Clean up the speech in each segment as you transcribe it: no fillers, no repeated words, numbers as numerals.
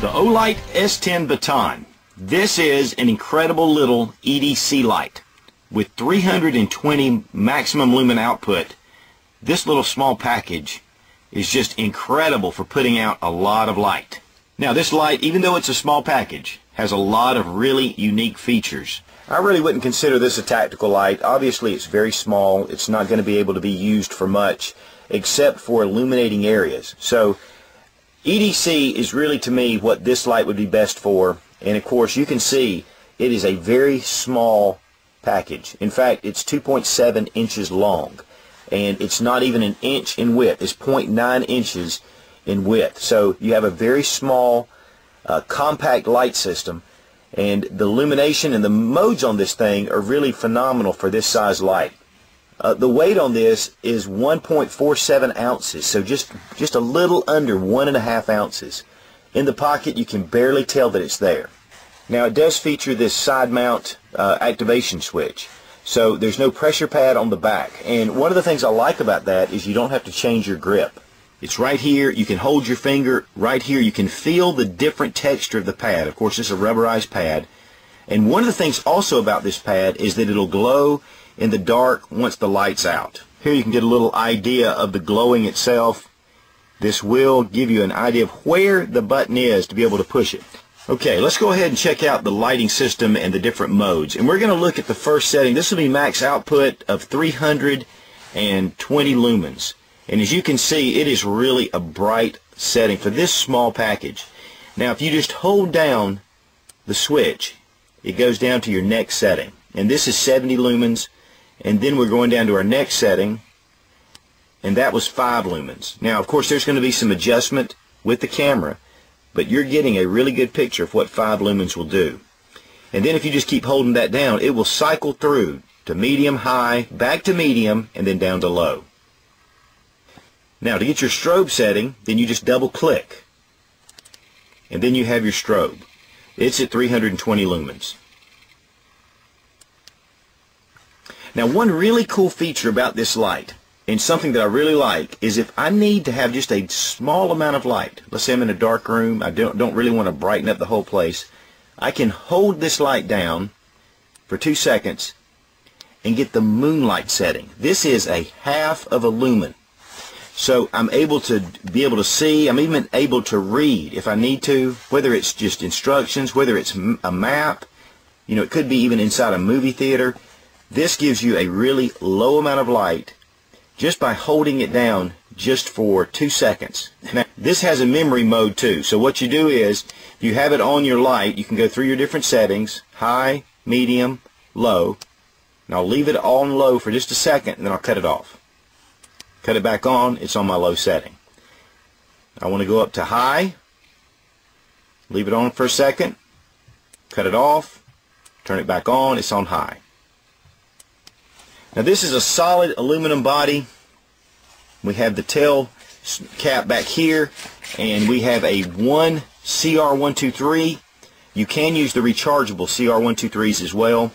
Olight S10 Baton. This is an incredible little EDC light with 320 maximum lumen output. This little small package is just incredible for putting out a lot of light. Now this light, even though it's a small package, has a lot of really unique features. I really wouldn't consider this a tactical light. Obviously it's very small. It's not going to be able to be used for much except for illuminating areas. So EDC is really, to me, what this light would be best for. And of course you can see it is a very small package. In fact, it's 2.7 inches long, and it's not even an inch in width. It's 0.9 inches in width. So you have a very small compact light system, and the illumination and the modes on this thing are really phenomenal for this size light. The weight on this is 1.47 ounces, so just a little under 1.5 ounces. In the pocket you can barely tell that it's there. Now it does feature this side mount activation switch, so there's no pressure pad on the back, and one of the things I like about that is you don't have to change your grip. It's right here. You can hold your finger right here. You can feel the different texture of the pad. Of course, it's a rubberized pad, and one of the things also about this pad is that it'll glow in the dark once the light's out. Here you can get a little idea of the glowing itself. This will give you an idea of where the button is to be able to push it. Okay, let's go ahead and check out the lighting system and the different modes. And we're going to look at the first setting. This will be max output of 320 lumens. And as you can see, it is really a bright setting for this small package. Now if you just hold down the switch, it goes down to your next setting. And this is 70 lumens. And then we're going down to our next setting, and that was 5 lumens. Now of course there's going to be some adjustment with the camera, but you're getting a really good picture of what 5 lumens will do. And then if you just keep holding that down, it will cycle through to medium, high, back to medium, and then down to low. Now to get your strobe setting, then you just double click, and then you have your strobe. It's at 320 lumens. Now one really cool feature about this light, and something that I really like, is if I need to have just a small amount of light, let's say I'm in a dark room, I don't really want to brighten up the whole place, I can hold this light down for 2 seconds and get the moonlight setting. This is a half of a lumen. So I'm able to see, I'm even able to read if I need to, whether it's just instructions, whether it's a map, you know, it could be even inside a movie theater. This gives you a really low amount of light just by holding it down just for 2 seconds. Now, this has a memory mode too. So what you do is, if you have it on your light, you can go through your different settings, high, medium, low. And I'll leave it on low for just a second, and then I'll cut it off. Cut it back on, it's on my low setting. I want to go up to high, leave it on for a second, cut it off, turn it back on, it's on high. Now this is a solid aluminum body. We have the tail cap back here, and we have a CR123. You can use the rechargeable CR123s as well.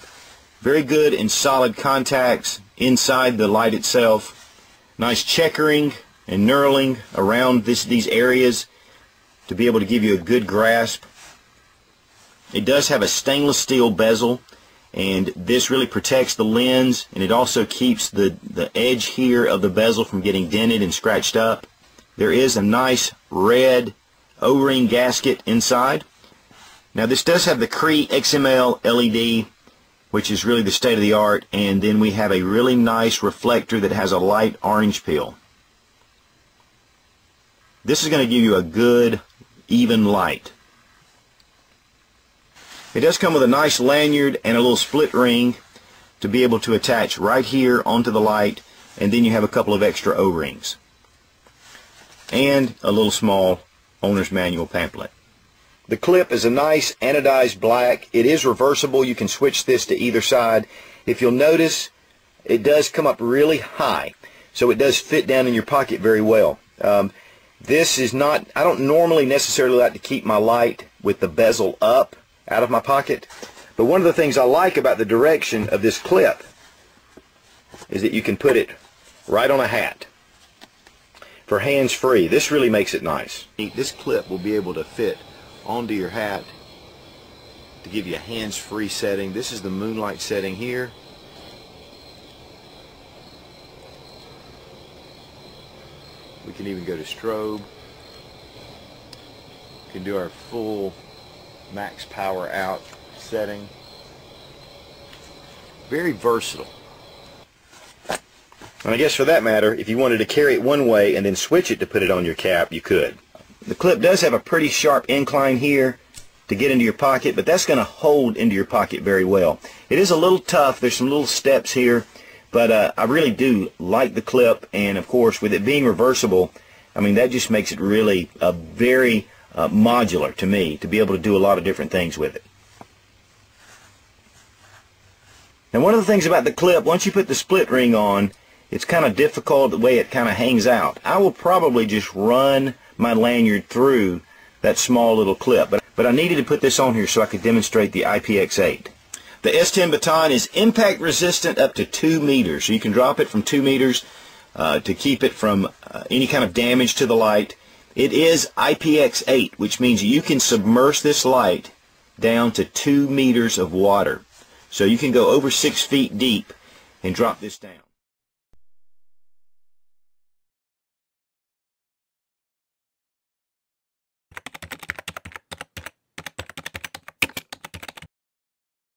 Very good and solid contacts inside the light itself. Nice checkering and knurling around these areas to be able to give you a good grasp. It does have a stainless steel bezel, and this really protects the lens, and it also keeps the edge here of the bezel from getting dented and scratched up. There is a nice red O-ring gasket inside. Now this does have the CREE XML LED, which is really the state of the art, and then we have a really nice reflector that has a light orange peel. This is going to give you a good even light. It does come with a nice lanyard and a little split ring to be able to attach right here onto the light, and then you have a couple of extra O-rings and a little small owner's manual pamphlet. The clip is a nice anodized black. It is reversible. You can switch this to either side. If you'll notice, it does come up really high, so it does fit down in your pocket very well. This is not, I don't normally necessarily like to keep my light with the bezel up out of my pocket, but one of the things I like about the direction of this clip is that you can put it right on a hat for hands-free. This really makes it nice. This clip will be able to fit onto your hat to give you a hands-free setting. This is the moonlight setting here. We can even go to strobe. We can do our full max power out setting. Very versatile. And I guess for that matter, if you wanted to carry it one way and then switch it to put it on your cap, you could. The clip does have a pretty sharp incline here to get into your pocket, but that's going to hold into your pocket very well. It is a little tough. There's some little steps here, but I really do like the clip, and of course with it being reversible, I mean, that just makes it really very modular to me, to be able to do a lot of different things with it. Now, one of the things about the clip, once you put the split ring on, it's kind of difficult the way it kind of hangs out. I will probably just run my lanyard through that small little clip, but I needed to put this on here so I could demonstrate the IPX-8. The S10 Baton is impact resistant up to 2 meters, so you can drop it from 2 meters to keep it from any kind of damage to the light. It is IPX-8, which means you can submerge this light down to 2 meters of water. So you can go over 6 feet deep and drop this down.